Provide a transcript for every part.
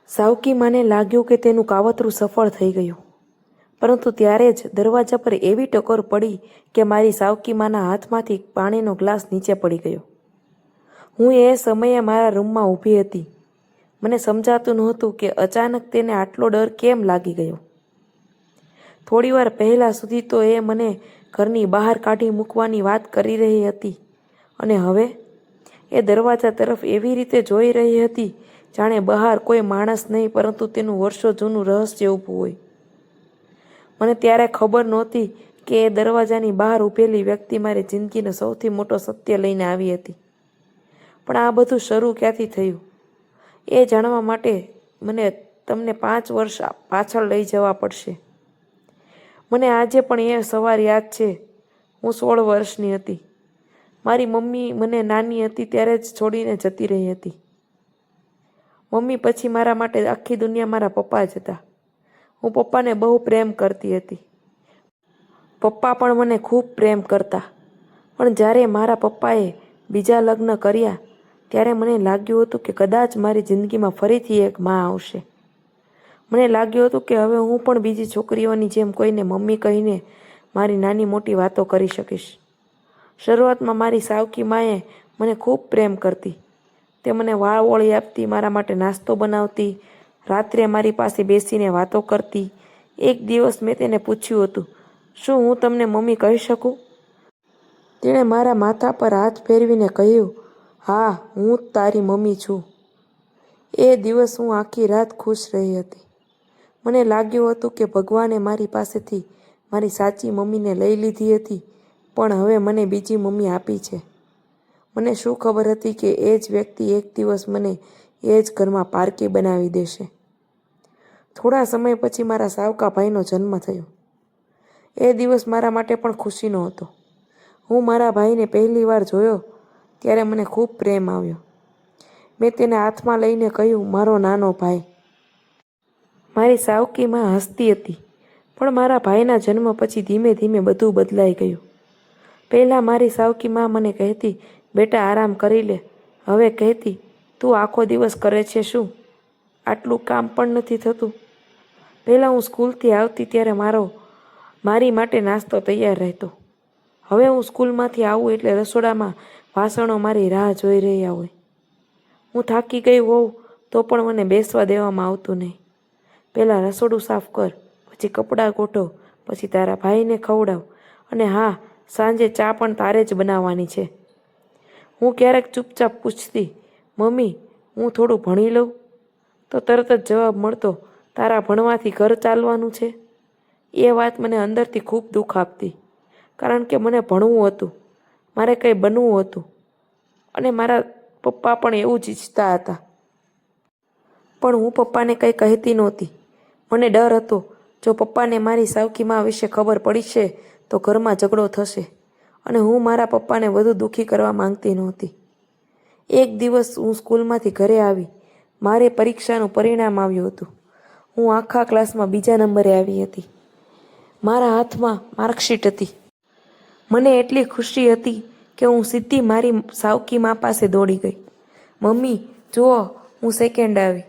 સાવકી માને લાગ્યું કે તેનું કાવતરું સફળ થઈ ગયું, પરંતુ ત્યારે જ દરવાજા પર એવી ટકોર પડી કે મારી સાવકી માના હાથમાંથી પાણીનો ગ્લાસ નીચે પડી ગયો. હું એ સમયે મારા રૂમમાં ઊભી હતી. મને સમજાતું નહોતું કે અચાનક તેને આટલો ડર કેમ લાગી ગયો. થોડીવાર પહેલાં સુધી તો એ મને ઘરની બહાર કાઢી મૂકવાની વાત કરી રહી હતી, અને હવે એ દરવાજા તરફ એવી રીતે જોઈ રહી હતી જાણે બહાર કોઈ માણસ નહીં પરંતુ તેનું વર્ષો જૂનું રહસ્ય ઊભું હોય. મને ત્યારે ખબર નહોતી કે એ દરવાજાની બહાર ઊભેલી વ્યક્તિ મારી જિંદગીનો સૌથી મોટો સત્ય લઈને આવી હતી. પણ આ બધું શરૂ ક્યાંથી થયું એ જાણવા માટે મને તમને 5 વર્ષ પાછળ લઈ જવા પડશે. મને આજે પણ એ સવાર યાદ છે. હું 16 વર્ષની હતી. મારી મમ્મી મને નાની હતી ત્યારે જ છોડીને જતી રહી હતી. મમ્મી પછી મારા માટે આખી દુનિયા મારા પપ્પા જ હતા. હું પપ્પાને બહુ પ્રેમ કરતી હતી. પપ્પા પણ મને ખૂબ પ્રેમ કરતા. પણ જ્યારે મારા પપ્પાએ બીજા લગ્ન કર્યા ત્યારે મને લાગ્યું હતું કે કદાચ મારી જિંદગીમાં ફરીથી એક માં આવશે. મને લાગ્યું હતું કે હવે હું પણ બીજી છોકરીઓની જેમ કોઈને મમ્મી કહીને મારી નાની મોટી વાતો કરી શકીશ. શરૂઆતમાં મારી સાવકી માએ મને ખૂબ પ્રેમ કરતી. તે મને વાળ ઓળી આપતી, મારા માટે નાસ્તો બનાવતી, રાત્રે મારી પાસે બેસીને વાતો કરતી. એક દિવસ મેં તેને પૂછ્યું હતું, શું હું તમને મમ્મી કહી શકું? તેણે મારા માથા પર હાથ ફેરવીને કહ્યું, હા, હું જ તારી મમ્મી છું. એ દિવસ હું આખી રાત ખુશ રહી હતી. મને લાગ્યું હતું કે ભગવાને મારી પાસેથી મારી સાચી મમ્મીને લઈ લીધી હતી, પણ હવે મને બીજી મમ્મી આપી છે. મને શું ખબર હતી કે એ જ વ્યક્તિ એક દિવસ મને એ જ ઘરમાં પારકી બનાવી દેશે. થોડા સમય પછી મારા સાવકા ભાઈનો જન્મ થયો. એ દિવસ મારા માટે પણ ખુશીનો હતો. હું મારા ભાઈને પહેલી વાર જોયો ત્યારે મને ખૂબ પ્રેમ આવ્યો. મેં તેને હાથમાં લઈને કહ્યું, મારો નાનો ભાઈ. મારી સાવકી માં હસતી હતી, પણ મારા ભાઈના જન્મ પછી ધીમે ધીમે બધું બદલાઈ ગયું. પહેલાં મારી સાવકી માં મને કહેતી, બેટા આરામ કરી લે. હવે કહેતી, તું આખો દિવસ કરે છે શું? આટલું કામ પણ નથી થતું. પહેલાં હું સ્કૂલથી આવતી ત્યારે મારી માટે નાસ્તો તૈયાર રહેતો. હવે હું સ્કૂલમાંથી આવું એટલે રસોડામાં વાસણો મારી રાહ જોઈ રહ્યા હોય. હું થાકી ગઈ હોઉં તો પણ મને બેસવા દેવામાં આવતું નહીં. પહેલાં રસોડું સાફ કર, પછી કપડાં ગોઠવ, પછી તારા ભાઈને ખવડાવ, અને હા, સાંજે ચા પણ તારે જ બનાવવાની છે. હું ક્યારેક ચૂપચાપ પૂછતી, મમ્મી, હું થોડું ભણી લઉં? તો તરત જ જવાબ મળતો, તારા ભણવાથી ઘર ચાલવાનું છે. એ વાત મને અંદરથી ખૂબ દુઃખ આપતી, કારણ કે મને ભણવું હતું, મારે કંઈ બનવું હતું, અને મારા પપ્પા પણ એવું જ ઈચ્છતા હતા. પણ હું પપ્પાને કંઈ કહેતી નહોતી. મને ડર હતો, જો પપ્પાને મારી સાવકી માં વિશે ખબર પડી છે તો ઘરમાં ઝઘડો થશે, અને હું મારા પપ્પાને વધુ દુઃખી કરવા માંગતી નહોતી. એક દિવસ હું સ્કૂલમાંથી ઘરે આવી. મારે પરીક્ષાનું પરિણામ આવ્યું હતું. હું આખા ક્લાસમાં બીજા નંબરે આવી હતી. મારા હાથમાં માર્કશીટ હતી. મને એટલી ખુશી હતી કે હું સીધી મારી સાવકી માં પાસે દોડી ગઈ. મમ્મી, જુઓ, હું સેકન્ડ આવી.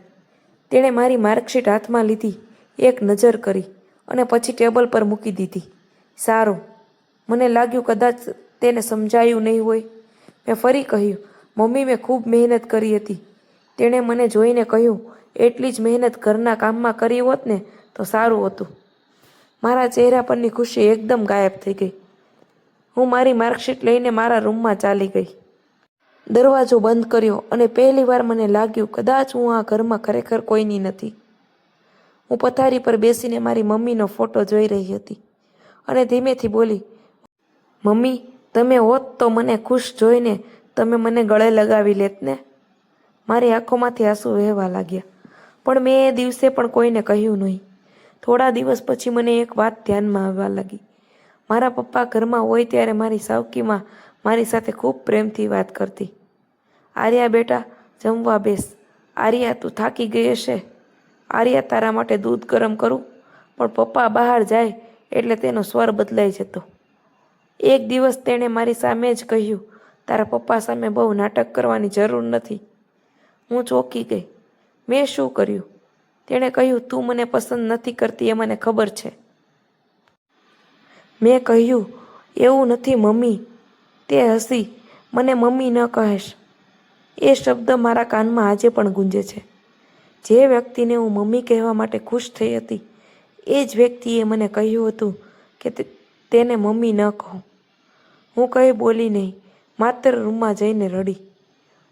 તેણે મારી માર્કશીટ હાથમાં લીધી, એક નજર કરી, અને પછી ટેબલ પર મૂકી દીધી. સારું. મને લાગ્યું કદાચ તેને સમજાયું નહીં હોય. મેં ફરી કહ્યું, મમ્મી, મેં ખૂબ મહેનત કરી હતી. તેણે મને જોઈને કહ્યું, એટલી જ મહેનત ઘરના કામમાં કરી હોત ને તો સારું હતું. મારા ચહેરા પરની ખુશી એકદમ ગાયબ થઈ ગઈ. હું મારી માર્કશીટ લઈને મારા રૂમમાં ચાલી ગઈ. દરવાજો બંધ કર્યો અને પહેલી વાર મને લાગ્યું કદાચ હું આ ઘરમાં ખરેખર કોઈની નથી. હું પથારી પર બેસીને મારી મમ્મીનો ફોટો જોઈ રહી હતી અને ધીમેથી બોલી, મમ્મી, તમે હોત તો મને ખુશ જોઈને તમે મને ગળે લગાવી લેત ને? મારી આંખોમાંથી આંસુ વહેવા લાગ્યા, પણ મેં એ દિવસે પણ કોઈને કહ્યું નહીં. થોડા દિવસ પછી મને એક વાત ધ્યાનમાં આવવા લાગી. મારા પપ્પા ઘરમાં હોય ત્યારે મારી સાવકીમાં મારી સાથે ખૂબ પ્રેમથી વાત કરતી. આર્યા બેટા, જમવા બેસ. આર્યા, તું થાકી ગઈ હશે. આર્યા, તારા માટે દૂધ ગરમ કરું? પણ પપ્પા બહાર જાય એટલે તેનો સ્વર બદલાઈ જતો. એક દિવસ તેણે મારી સામે જ કહ્યું, તારા પપ્પા સામે બહુ નાટક કરવાની જરૂર નથી. હું ચોંકી ગઈ. મેં શું કર્યું? તેણે કહ્યું, તું મને પસંદ નથી કરતી એ મને ખબર છે. મેં કહ્યું, એવું નથી મમ્મી. તે હસી, મને મમ્મી ન કહેશ. એ શબ્દ મારા કાનમાં આજે પણ ગુંજે છે. જે વ્યક્તિને હું મમ્મી કહેવા માટે ખુશ થઈ હતી, એ જ વ્યક્તિએ મને કહ્યું હતું કે તેને મમ્મી ન કહું. હું કંઈ બોલી નહીં, માત્ર રૂમમાં જઈને રડી.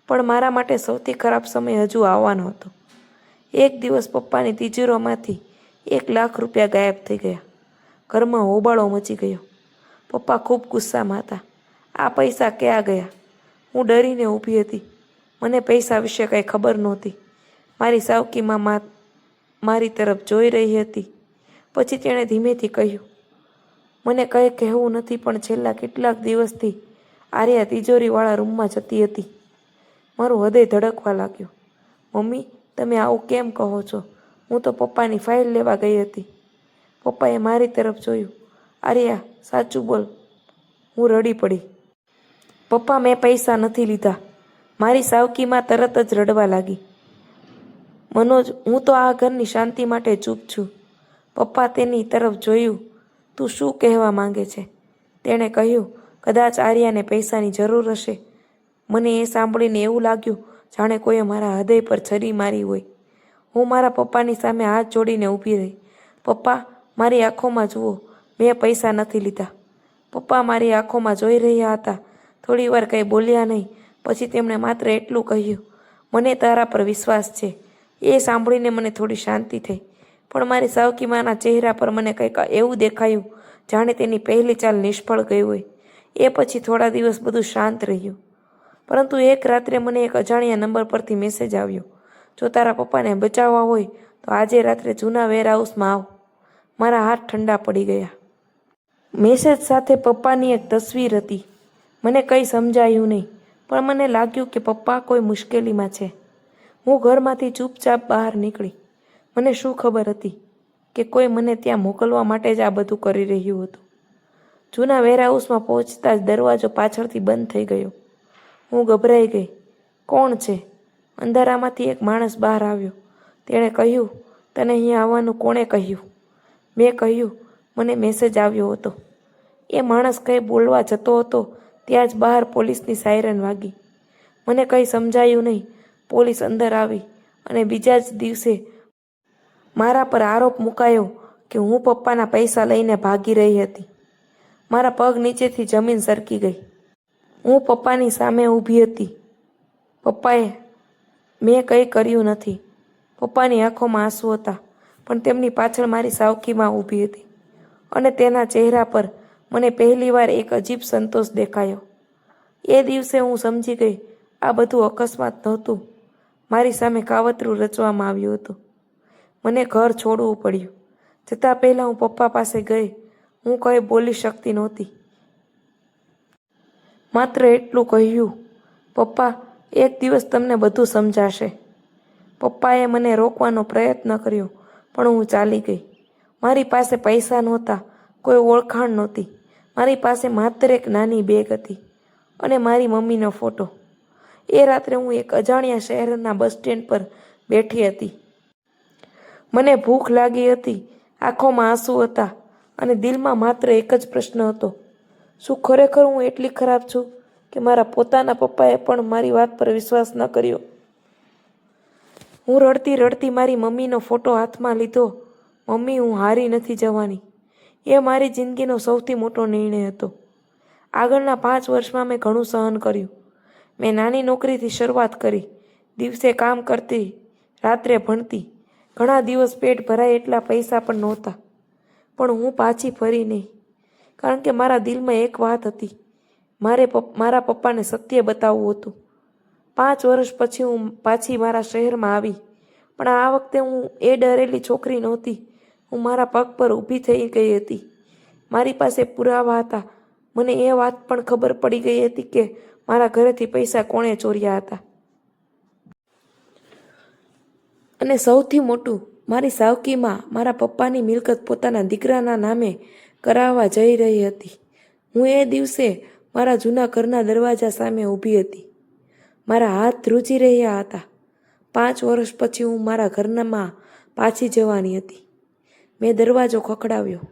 પણ મારા માટે સૌથી ખરાબ સમય હજુ આવવાનો હતો. એક દિવસ પપ્પાની તિજોરીમાંથી ₹1,00,000 ગાયબ થઈ ગયા. ઘરમાં હોબાળો મચી ગયો. પપ્પા ખૂબ ગુસ્સામાં હતા. આ પૈસા ક્યાં ગયા? હું ડરીને ઊભી હતી. મને પૈસા વિશે કંઈ ખબર નહોતી. મારી સાવકીમાં મારી તરફ જોઈ રહી હતી. પછી તેણે ધીમેથી કહ્યું, મને કંઈ કહેવું નથી, પણ છેલ્લા કેટલાક દિવસથી આર્યા તિજોરીવાળા રૂમમાં જતી હતી. મારું હૃદય ધડકવા લાગ્યું. મમ્મી, તમે આવું કેમ કહો છો? હું તો પપ્પાની ફાઇલ લેવા ગઈ હતી. પપ્પાએ મારી તરફ જોયું. આર્યા, સાચું બોલ. હું રડી પડી. પપ્પા, મેં પૈસા નથી લીધા. મારી સાવકીમાં તરત જ રડવા લાગી. મનોજ, હું તો આ ઘરની શાંતિ માટે ચૂપ છું. પપ્પા તેની તરફ જોયું. તું શું કહેવા માંગે છે? તેણે કહ્યું, કદાચ આર્યાને પૈસાની જરૂર હશે. મને એ સાંભળીને એવું લાગ્યું જાણે કોઈએ મારા હૃદય પર છરી મારી હોય. હું મારા પપ્પાની સામે હાથ જોડીને ઊભી રહી. પપ્પા, મારી આંખોમાં જુઓ. મેં પૈસા નથી લીધા. પપ્પા મારી આંખોમાં જોઈ રહ્યા હતા. થોડી વાર કંઈ બોલ્યા નહીં. પછી તેમણે માત્ર એટલું કહ્યું, મને તારા પર વિશ્વાસ છે. એ સાંભળીને મને થોડી શાંતિ થઈ. પણ મારી સાવકીમાના ચહેરા પર મને કંઈક એવું દેખાયું જાણે તેની પહેલી ચાલ નિષ્ફળ ગઈ હોય. એ પછી થોડા દિવસ બધું શાંત રહ્યું. પરંતુ એક રાત્રે મને એક અજાણ્યા નંબર પરથી મેસેજ આવ્યો, જો તારા પપ્પાને બચાવવા હોય તો આજે રાત્રે જૂના વેરહાઉસમાં આવ. મારા હાથ ઠંડા પડી ગયા. મેસેજ સાથે પપ્પાની એક તસવીર હતી. મને કંઈ સમજાયું નહીં, પણ મને લાગ્યું કે પપ્પા કોઈ મુશ્કેલીમાં છે. હું ઘરમાંથી ચૂપચાપ બહાર નીકળી. મને શું ખબર હતી કે કોઈ મને ત્યાં મોકલવા માટે જ આ બધું કરી રહ્યું હતું. જૂના વેરહાઉસમાં પહોંચતા જ દરવાજો પાછળથી બંધ થઈ ગયો. હું ગભરાઈ ગઈ. કોણ છે? અંધારામાંથી એક માણસ બહાર આવ્યો. તેણે કહ્યું, તને અહીંયા આવવાનું કોણે કહ્યું? મેં કહ્યું, મને મેસેજ આવ્યો હતો. એ માણસ કંઈ બોલવા જતો હતો ત્યાં જ બહાર પોલીસની સાયરન વાગી. મને કંઈ સમજાયું નહીં. પોલીસ અંદર આવી અને બીજા જ દિવસે મારા પર આરોપ મુકાયો કે હું પપ્પાના પૈસા લઈને ભાગી રહી હતી. મારા પગ નીચેથી જમીન સરકી ગઈ. હું પપ્પાની સામે ઊભી હતી. મેં કંઈ કર્યું નથી. પપ્પાની આંખોમાં આંસુ હતા, પણ તેમની પાછળ મારી સાવકીમાં ઊભી હતી અને તેના ચહેરા પર મને પહેલીવાર એક અજીબ સંતોષ દેખાયો. એ દિવસે હું સમજી ગઈ, આ બધું અકસ્માત નહોતું. મારી સામે કાવતરું રચવામાં આવ્યું હતું. મને ઘર છોડવું પડ્યું. જતાં પહેલાં હું પપ્પા પાસે ગઈ. હું કંઈ બોલી શકતી નહોતી. માત્ર એટલું કહ્યું, પપ્પા, એક દિવસ તમને બધું સમજાશે. પપ્પાએ મને રોકવાનો પ્રયત્ન કર્યો, પણ હું ચાલી ગઈ. મારી પાસે પૈસા નહોતા, કોઈ ઓળખાણ નહોતી. મારી પાસે માત્ર એક નાની બેગ હતી અને મારી મમ્મીનો ફોટો. એ રાત્રે હું એક અજાણ્યા શહેરના બસ સ્ટેન્ડ પર બેઠી હતી. મને ભૂખ લાગી હતી, આંખોમાં આંસુ હતા અને દિલમાં માત્ર એક જ પ્રશ્ન હતો, શું ખરેખર હું એટલી ખરાબ છું કે મારા પોતાના પપ્પાએ પણ મારી વાત પર વિશ્વાસ ન કર્યો? હું રડતી રડતી મારી મમ્મીનો ફોટો હાથમાં લીધો. મમ્મી, હું હારી નથી જવાની. એ મારી જિંદગીનો સૌથી મોટો નિર્ણય હતો. આગળના 5 વર્ષમાં મેં ઘણું સહન કર્યું. મેં નાની નોકરીથી શરૂઆત કરી. દિવસે કામ કરતી, રાત્રે ભણતી. ઘણા દિવસ પેટ ભરાય એટલા પૈસા પણ નહોતા. પણ હું પાછી ફરી નહીં, કારણ કે મારા દિલમાં એક વાત હતી. મારા પપ્પાને સત્ય બતાવવું હતું. 5 વર્ષ પછી હું પાછી મારા શહેરમાં આવી. પણ આ વખતે હું એ ડરેલી છોકરી નહોતી. હું મારા પગ પર ઊભી થઈ ગઈ હતી. મારી પાસે પુરાવા હતા. મને એ વાત પણ ખબર પડી ગઈ હતી કે મારા ઘરેથી પૈસા કોણે ચોર્યા હતા. અને સૌથી મોટું, મારી સાવકીમાં મારા પપ્પાની મિલકત પોતાના દીકરાના નામે કરાવવા જઈ રહી હતી. હું એ દિવસે મારા જૂના ઘરના દરવાજા સામે ઊભી હતી. મારા હાથ ધ્રુજી રહ્યા હતા. 5 વર્ષ પછી હું મારા ઘરમાં પાછી જવાની હતી. મેં દરવાજો ખખડાવ્યો.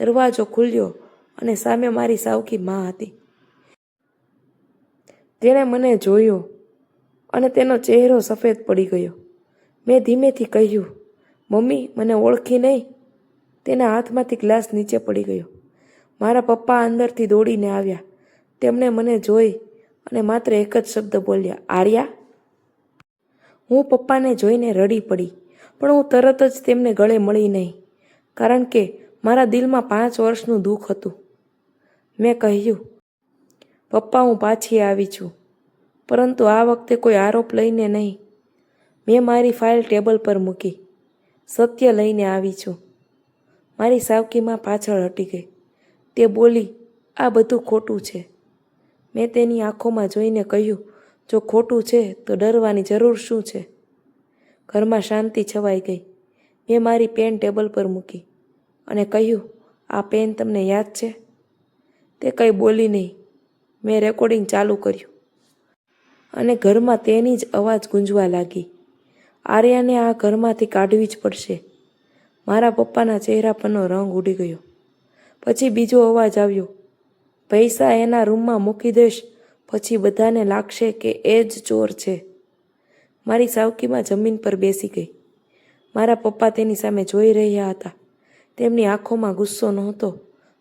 દરવાજો ખુલ્યો અને સામે મારી સાવકી માં હતી. તેણે મને જોયો અને તેનો ચહેરો સફેદ પડી ગયો. મેં ધીમેથી કહ્યું, મમ્મી, મને ઓળખી નહીં? તેના હાથમાંથી ગ્લાસ નીચે પડી ગયો. મારા પપ્પા અંદરથી દોડીને આવ્યા. તેમણે મને જોઈ અને માત્ર એક જ શબ્દ બોલ્યા, આર્યા? હું પપ્પાને જોઈને રડી પડી, પણ હું તરત જ તેમને ગળે મળી નહીં, કારણ કે મારા દિલમાં 5 વર્ષનું દુઃખ હતું. મેં કહ્યું, પપ્પા, હું પાછી આવી છું, પરંતુ આ વખતે કોઈ આરોપ લઈને નહીં. મેં મારી ફાઇલ ટેબલ પર મૂકી. સત્ય લઈને આવી છું. મારી સાવકીમાં પાછળ હટી ગઈ. તે બોલી, આ બધું ખોટું છે. મેં તેની આંખોમાં જોઈને કહ્યું, જો ખોટું છે તો ડરવાની જરૂર શું છે? ઘરમાં શાંતિ છવાઈ ગઈ. મેં મારી પેન ટેબલ પર મૂકી અને કહ્યું, આ પેન તમને યાદ છે? તે કંઈ બોલી નહીં. મેં રેકોર્ડિંગ ચાલુ કર્યું અને ઘરમાં તેની જ અવાજ ગુંજવા લાગી. આર્યાને આ ઘરમાંથી કાઢવી જ પડશે. મારા પપ્પાના ચહેરા પરનો રંગ ઉડી ગયો. પછી બીજો અવાજ આવ્યો, પૈસા એના રૂમમાં મૂકી દઈશ, પછી બધાને લાગશે કે એ જ ચોર છે. મારી સાવકીમાં જમીન પર બેસી ગઈ. મારા પપ્પા તેની સામે જોઈ રહ્યા હતા. તેમની આંખોમાં ગુસ્સો નહોતો,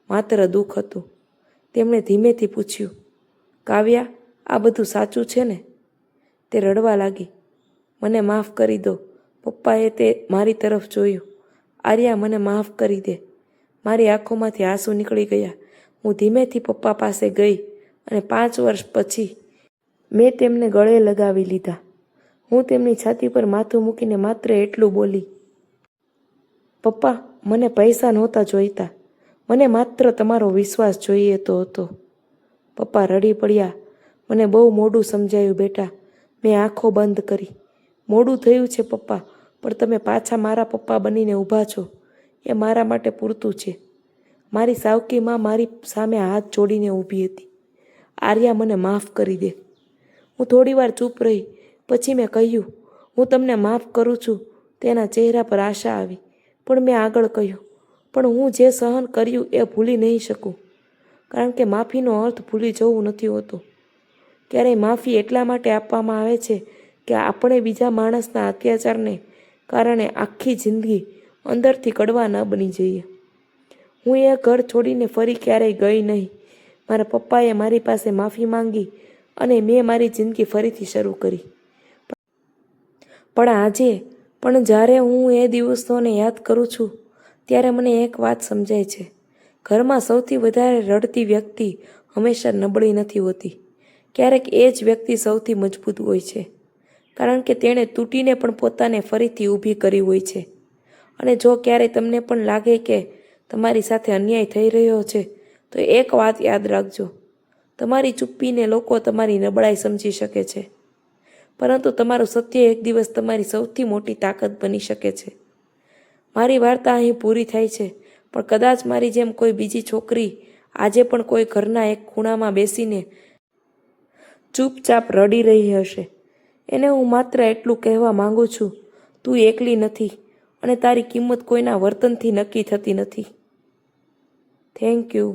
માત્ર દુઃખ હતું. તેમણે ધીમેથી પૂછ્યું, કાવ્યા, આ બધું સાચું છે ને? તે રડવા લાગી. મને માફ કરી દો. પપ્પાએ તે મારી તરફ જોયું. આર્યા, મને માફ કરી દે. મારી આંખોમાંથી આંસુ નીકળી ગયા. હું ધીમેથી પપ્પા પાસે ગઈ અને 5 વર્ષ પછી મેં તેમને ગળે લગાવી લીધા. હું તેમની છાતી પર માથું મૂકીને માત્ર એટલું બોલી, પપ્પા, મને પૈસા નહોતા જોઈતા. મને માત્ર તમારો વિશ્વાસ જોઈએ તો હતો. પપ્પા રડી પડ્યા. મને બહુ મોડું સમજાયું બેટા. મેં આંખો બંધ કરી. મોડું થયું છે પપ્પા, પણ તમે પાછા મારા પપ્પા બનીને ઊભા છો, એ મારા માટે પૂરતું છે. મારી સાવકીમાં મારી સામે હાથ જોડીને ઊભી હતી. આર્યા, મને માફ કરી દે. હું થોડીવાર ચૂપ રહી. પછી મેં કહ્યું, હું તમને માફ કરું છું. તેના ચહેરા પર આશા આવી. પણ મેં આગળ કહ્યું, પણ હું જે સહન કર્યું એ ભૂલી નહીં શકું, કારણ કે માફીનો અર્થ ભૂલી જવું નથી હોતો. ક્યારેય માફી એટલા માટે આપવામાં આવે છે કે આપણે બીજા માણસના અત્યાચારને કારણે આખી જિંદગી અંદરથી કડવા ન બની જઈએ. હું એ ઘર છોડીને ફરી ક્યારેય ગઈ નહીં. મારા પપ્પાએ મારી પાસે માફી માંગી અને મેં મારી જિંદગી ફરીથી શરૂ કરી. પણ આજે પણ જ્યારે હું એ દિવસોને યાદ કરું છું, ત્યારે મને એક વાત સમજાય છે. ઘરમાં સૌથી વધારે રડતી વ્યક્તિ હંમેશા નબળી નથી હોતી. ક્યારેક એ જ વ્યક્તિ સૌથી મજબૂત હોય છે, કારણ કે તેણે તૂટીને પણ પોતાને ફરીથી ઊભી કરી હોય છે. અને જો ક્યારેય તમને પણ લાગે કે તમારી સાથે અન્યાય થઈ રહ્યો છે, તો એક વાત યાદ રાખજો, તમારી ચૂપ્પીને લોકો તમારી નબળાઈ સમજી શકે છે, પરંતુ તમારું સત્ય એક દિવસ તમારી સૌથી મોટી તાકાત બની શકે છે. મારી વાર્તા અહીં પૂરી થાય છે, પણ કદાચ મારી જેમ કોઈ બીજી છોકરી આજે પણ કોઈ ઘરના એક ખૂણામાં બેસીને ચૂપચાપ રડી રહી હશે. એને હું માત્ર એટલું કહેવા માંગુ છું, તું એકલી નથી અને તારી કિંમત કોઈના વર્તનથી નક્કી થતી નથી. Thank you.